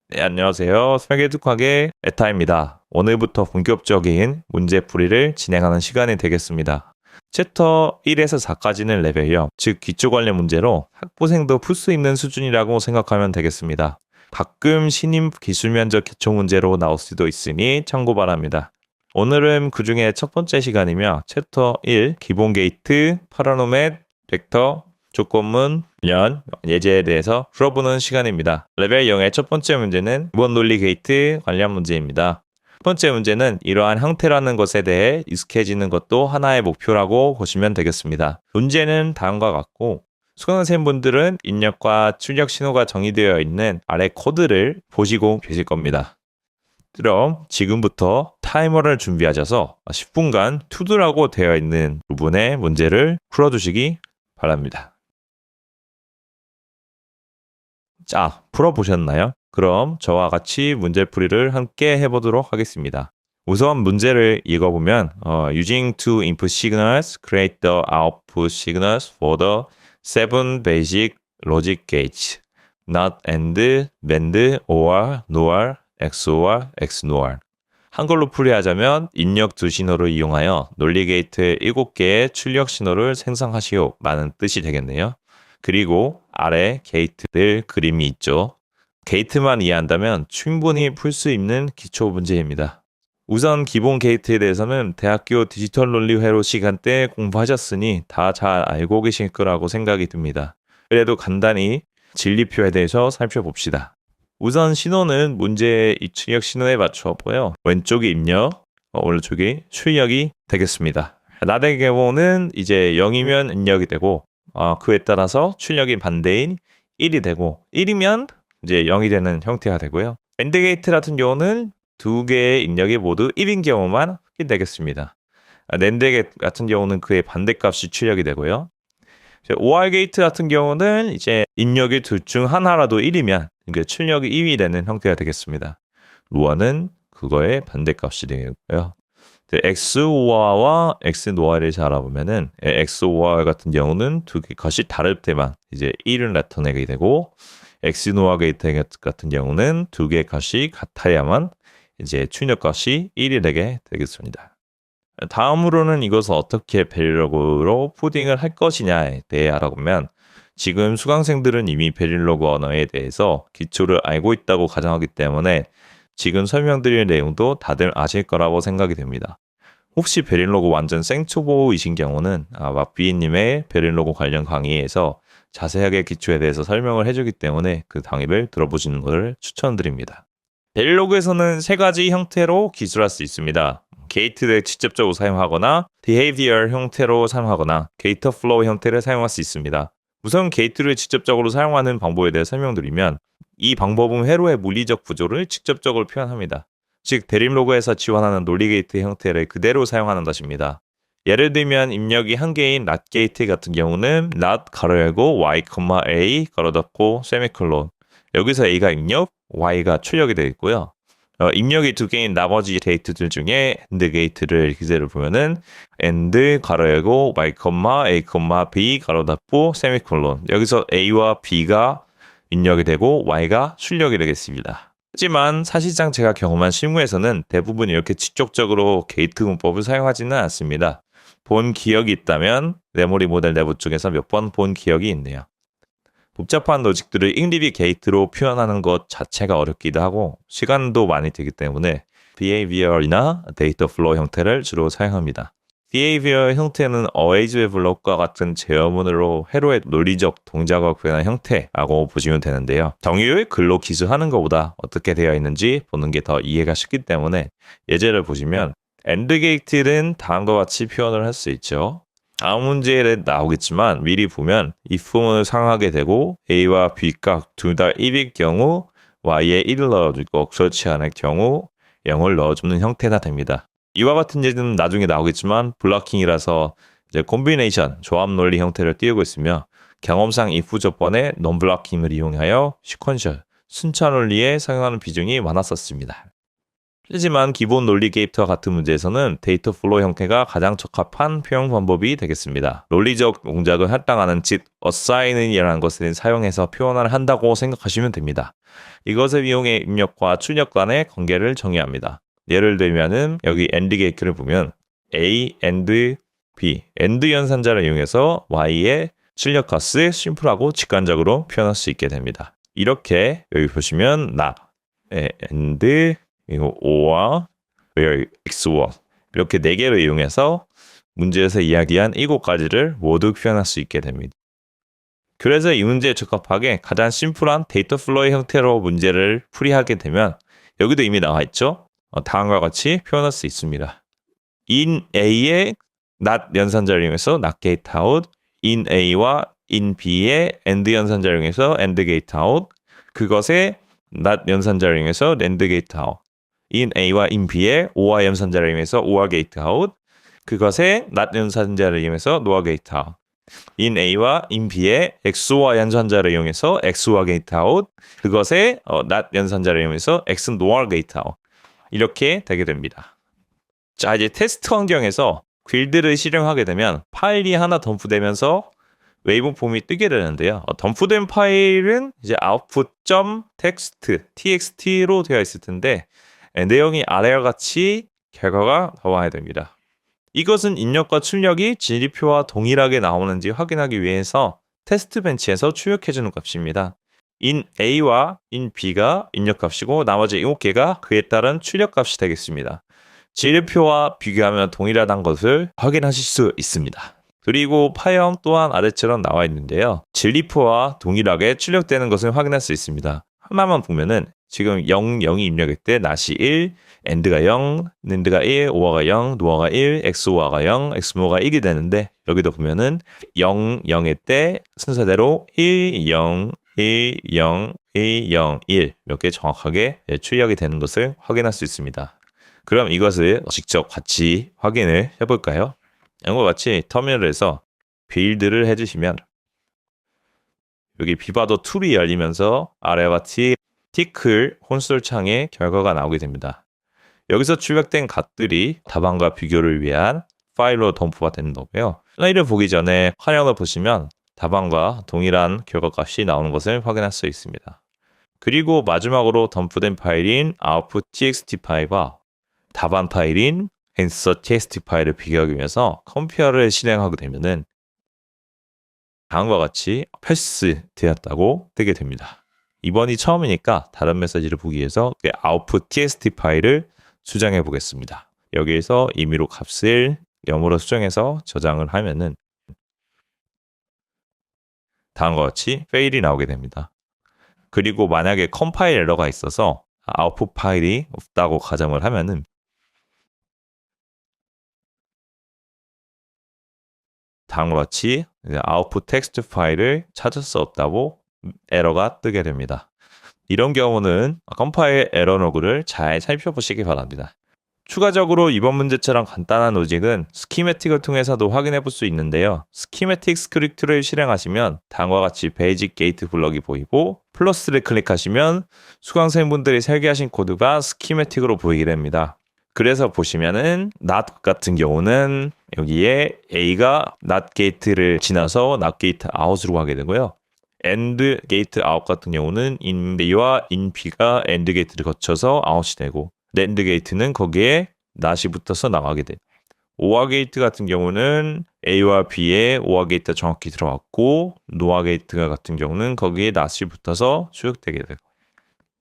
네, 안녕하세요. 설계특학의 에타입니다. 오늘부터 본격적인 문제풀이를 진행하는 시간이 되겠습니다. 챕터 1에서 4까지는 레벨형, 즉 기초 관련 문제로 학부생도 풀 수 있는 수준이라고 생각하면 되겠습니다. 가끔 신임 기술 면접 기초 문제로 나올 수도 있으니 참고 바랍니다. 오늘은 그 중에 첫 번째 시간이며 챕터 1 기본 게이트, 파라노멧, 벡터, 조건문, 연, 예제에 대해서 풀어보는 시간입니다. 레벨 0의 첫 번째 문제는 기본 논리 게이트 관련 문제입니다. 첫 번째 문제는 이러한 형태라는 것에 대해 익숙해지는 것도 하나의 목표라고 보시면 되겠습니다. 문제는 다음과 같고 수강생분들은 입력과 출력 신호가 정의되어 있는 아래 코드를 보시고 계실 겁니다. 그럼 지금부터 타이머를 준비하셔서 10분간 투두라고 되어 있는 부분의 문제를 풀어주시기 바랍니다. 자, 풀어보셨나요? 그럼 저와 같이 문제풀이를 함께 해보도록 하겠습니다. 우선 문제를 읽어보면 Using two input signals, create the output signals for the seven basic logic gates. Not, AND, BAND, OR, NOR, XOR, XNOR. 한글로 풀이하자면 입력 두 신호를 이용하여 논리 게이트 7개의 출력 신호를 생성하시오 라는 뜻이 되겠네요. 그리고 아래 게이트들 그림이 있죠. 게이트만 이해한다면 충분히 풀 수 있는 기초 문제입니다. 우선 기본 게이트에 대해서는 대학교 디지털 논리 회로 시간 때 공부하셨으니 다 잘 알고 계실 거라고 생각이 듭니다. 그래도 간단히 진리표에 대해서 살펴봅시다. 우선 신호는 문제의 출력 신호에 맞춰보여 왼쪽이 입력, 오른쪽이 출력이 되겠습니다. 나의 경우는 이제 0이면 입력이 되고 그에 따라서 출력이 반대인 1이 되고 1이면 이제 0이 되는 형태가 되고요. 앤드 게이트 같은 경우는 두 개의 입력이 모두 1인 경우만 확인되겠습니다. 낸드 게이트 같은 경우는 그의 반대값이 출력이 되고요. OR 게이트 같은 경우는 이제 입력이 둘 중 하나라도 1이면 출력이 2이 되는 형태가 되겠습니다. 로어는 그거의 반대값이 되고요. XOR와 XNOR을 잘 알아보면은 XOR 같은 경우는 두 개 값이 다를 때만 이제 1을 나타내게 되고 XNOR 게이트 같은 경우는 두 개 값이 같아야만 이제 출력 값이 1이 되게 되겠습니다. 다음으로는 이것을 어떻게 베릴로그로 코딩을 할 것이냐에 대해 알아보면 지금 수강생들은 이미 베릴로그 언어에 대해서 기초를 알고 있다고 가정하기 때문에 지금 설명드릴 내용도 다들 아실 거라고 생각이 됩니다. 혹시 베릴로그 완전 생초보이신 경우는 막비님의 베릴로그 관련 강의에서 자세하게 기초에 대해서 설명을 해주기 때문에 그 강의를 들어보시는 것을 추천드립니다. 베릴로그에서는 세 가지 형태로 기술할 수 있습니다. 게이트를 직접적으로 사용하거나 behavior 형태로 사용하거나 게이트 플로우 형태를 사용할 수 있습니다. 우선 게이트를 직접적으로 사용하는 방법에 대해 설명드리면 이 방법은 회로의 물리적 구조를 직접적으로 표현합니다. 즉 베릴로그에서 지원하는 논리 게이트 형태를 그대로 사용하는 것입니다. 예를 들면 입력이 한 개인 not 게이트 같은 경우는 not 가로 열고 y, a 가로 닫고 세미콜론. 여기서 a가 입력, y가 출력이 되어 있고요. 입력이 두 개인 나머지 게이트들 중에 AND 게이트를 기재를 보면은 AND 가로 열고 y, a, b 가로 닫고 세미콜론. 여기서 a와 b가 입력이 되고 y가 출력이 되겠습니다. 하지만 사실상 제가 경험한 실무에서는 대부분 이렇게 직접적으로 게이트 문법을 사용하지는 않습니다. 본 기억이 있다면 메모리 모델 내부 쪽에서 몇 번 본 기억이 있네요. 복잡한 로직들을 인리비 게이트로 표현하는 것 자체가 어렵기도 하고 시간도 많이 들기 때문에 behavior이나 data flow 형태를 주로 사용합니다. behavior 형태는 always 블록과 같은 제어문으로 회로의 논리적 동작을 구현한 형태라고 보시면 되는데요. 정의를 글로 기술하는 것보다 어떻게 되어 있는지 보는 게 더 이해가 쉽기 때문에 예제를 보시면 AND 게이트는 다음과 같이 표현을 할 수 있죠. 다음 문제에 나오겠지만 미리 보면 if문을 사용하게 되고 a와 b값 둘 다 1일 경우 y에 1을 넣어주고 그렇지 않을 경우 0을 넣어주는 형태가 됩니다. 이와 같은 예는 나중에 나오겠지만 블러킹이라서 이제 콤비네이션, 조합 논리 형태를 띄우고 있으며 경험상 if 조건에 non-블러킹을 이용하여 시퀀셜, 순차 논리에 사용하는 비중이 많았었습니다. 하지만 기본 논리 게이트와 같은 문제에서는 데이터 플로우 형태가 가장 적합한 표현 방법이 되겠습니다. 논리적 동작을 할당하는 즉 assign이라는 것을 사용해서 표현을 한다고 생각하시면 됩니다. 이것을 이용해 입력과 출력 간의 관계를 정의합니다. 예를 들면은 여기 AND 게이트를 보면 A, AND, B, AND 연산자를 이용해서 Y의 출력 값을 심플하고 직관적으로 표현할 수 있게 됩니다. 이렇게 여기 보시면 not, AND, 그리고 OR, where, XOR 이렇게 4개를 이용해서 문제에서 이야기한 7가지를 모두 표현할 수 있게 됩니다. 그래서 이 문제에 적합하게 가장 심플한 데이터 플로우 형태로 문제를 풀이하게 되면 여기도 이미 나와 있죠. 다음과 같이 표현할 수 있습니다. in A의 not 연산자를 이용해서 not gate out, in A와 in B의 AND 연산자를 이용해서 AND gate out, 그것의 not 연산자를 이용해서 NAND gate out, in A와 in B의 OR 연산자를 이용해서 OR gate out, 그것의 not 연산자를 이용해서 NOR gate out, in A와 in B의 XOR 연산자를 이용해서 XOR gate out, 그것의 not 연산자를 이용해서 XNOR gate out 이렇게 되게 됩니다. 자, 이제 테스트 환경에서 빌드를 실행하게 되면 파일이 하나 덤프되면서 웨이브폼이 뜨게 되는데요. 덤프된 파일은 이제 output.txt, txt로 되어 있을 텐데 내용이 아래와 같이 결과가 나와야 됩니다. 이것은 입력과 출력이 진리표와 동일하게 나오는지 확인하기 위해서 테스트 벤치에서 출력해주는 값입니다. in A와 in B가 입력값이고 나머지 7개가 그에 따른 출력값이 되겠습니다. 진리표와 비교하면 동일하다는 것을 확인하실 수 있습니다. 그리고 파형 또한 아래처럼 나와 있는데요. 진리표와 동일하게 출력되는 것을 확인할 수 있습니다. 하나만 보면은 지금 0, 0이 입력할 때 not이 1, AND가 0, NAND가 1, OR가 0, NOR가 1, XOR가 0, XMOR가 1이 되는데 여기도 보면은 0, 0일 때 순서대로 1, 0, 1, 0, 1, 0, 1 이렇게 정확하게 출력이 되는 것을 확인할 수 있습니다. 그럼 이것을 직접 같이 확인을 해볼까요? 이것과 같이 터미널에서 빌드를 해주시면 여기 비바도 툴이 열리면서 아래와 같이 티클 콘솔 창에 결과가 나오게 됩니다. 여기서 출력된 값들이 답안과 비교를 위한 파일로 덤프가 되는 거고요. 슬라이드를 보기 전에 화면을 보시면 답안과 동일한 결과값이 나오는 것을 확인할 수 있습니다. 그리고 마지막으로 덤프된 파일인 output.txt 파일과 답안 파일인 answer.txt 파일을 비교하기 위해서 컴페어를 실행하게 되면은 다음과 같이 패스되었다고 뜨게 됩니다. 이번이 처음이니까 다른 메시지를 보기 위해서 output.txt 파일을 수정해 보겠습니다. 여기에서 임의로 값을 0으로 수정해서 저장을 하면은 다음과 같이 fail이 나오게 됩니다. 그리고 만약에 컴파일 에러가 있어서 아웃풋 파일이 없다고 가정을 하면은 다음과 같이 아웃풋 텍스트 파일을 찾을 수 없다고 에러가 뜨게 됩니다. 이런 경우는 컴파일 에러 로그를 잘 살펴보시기 바랍니다. 추가적으로 이번 문제처럼 간단한 로직은 스키매틱을 통해서도 확인해 볼 수 있는데요. 스키매틱 스크립트를 실행하시면 다음과 같이 베이직 게이트 블럭이 보이고 플러스를 클릭하시면 수강생분들이 설계하신 코드가 스키매틱으로 보이게 됩니다. 그래서 보시면은 not 같은 경우는 여기에 A가 not gate를 지나서 not gate out으로 가게 되고요. AND gate out 같은 경우는 in B와 in B가 AND gate를 거쳐서 out이 되고 NAND gate는 거기에 not이 붙어서 나가게 돼요. OR gate 같은 경우는 A와 B에 OR gate가 정확히 들어갔고 NOR gate 같은 경우는 거기에 not이 붙어서 출력되게 돼요.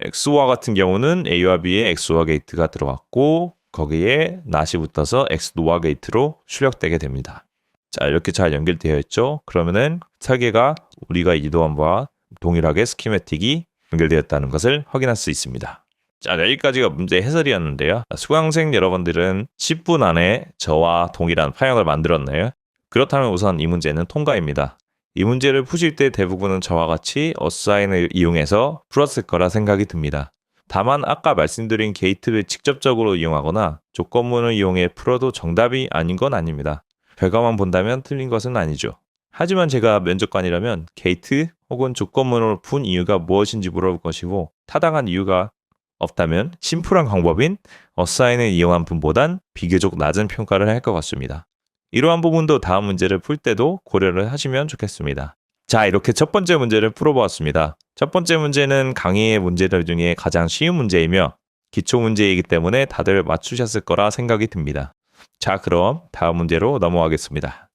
XOR 같은 경우는 A와 B에 XOR gate가 들어갔고 거기에 not이 붙어서 XNOR gate로 출력되게 됩니다. 자, 이렇게 잘 연결되어 있죠? 그러면은 설계가 우리가 이도한 바와 동일하게 스키매틱이 연결되었다는 것을 확인할 수 있습니다. 자, 여기까지가 문제 해설이었는데요. 수강생 여러분들은 10분 안에 저와 동일한 파형을 만들었나요? 그렇다면 우선 이 문제는 통과입니다. 이 문제를 푸실 때 대부분은 저와 같이 어사인을 이용해서 풀었을 거라 생각이 듭니다. 다만 아까 말씀드린 게이트를 직접적으로 이용하거나 조건문을 이용해 풀어도 정답이 아닌 건 아닙니다. 결과만 본다면 틀린 것은 아니죠. 하지만 제가 면접관이라면 게이트 혹은 조건문으로 푼 이유가 무엇인지 물어볼 것이고 타당한 이유가 없다면 심플한 방법인 어사인을 이용한 분보단 비교적 낮은 평가를 할 것 같습니다. 이러한 부분도 다음 문제를 풀 때도 고려를 하시면 좋겠습니다. 자, 이렇게 첫 번째 문제를 풀어보았습니다. 첫 번째 문제는 강의의 문제들 중에 가장 쉬운 문제이며 기초 문제이기 때문에 다들 맞추셨을 거라 생각이 듭니다. 자, 그럼 다음 문제로 넘어가겠습니다.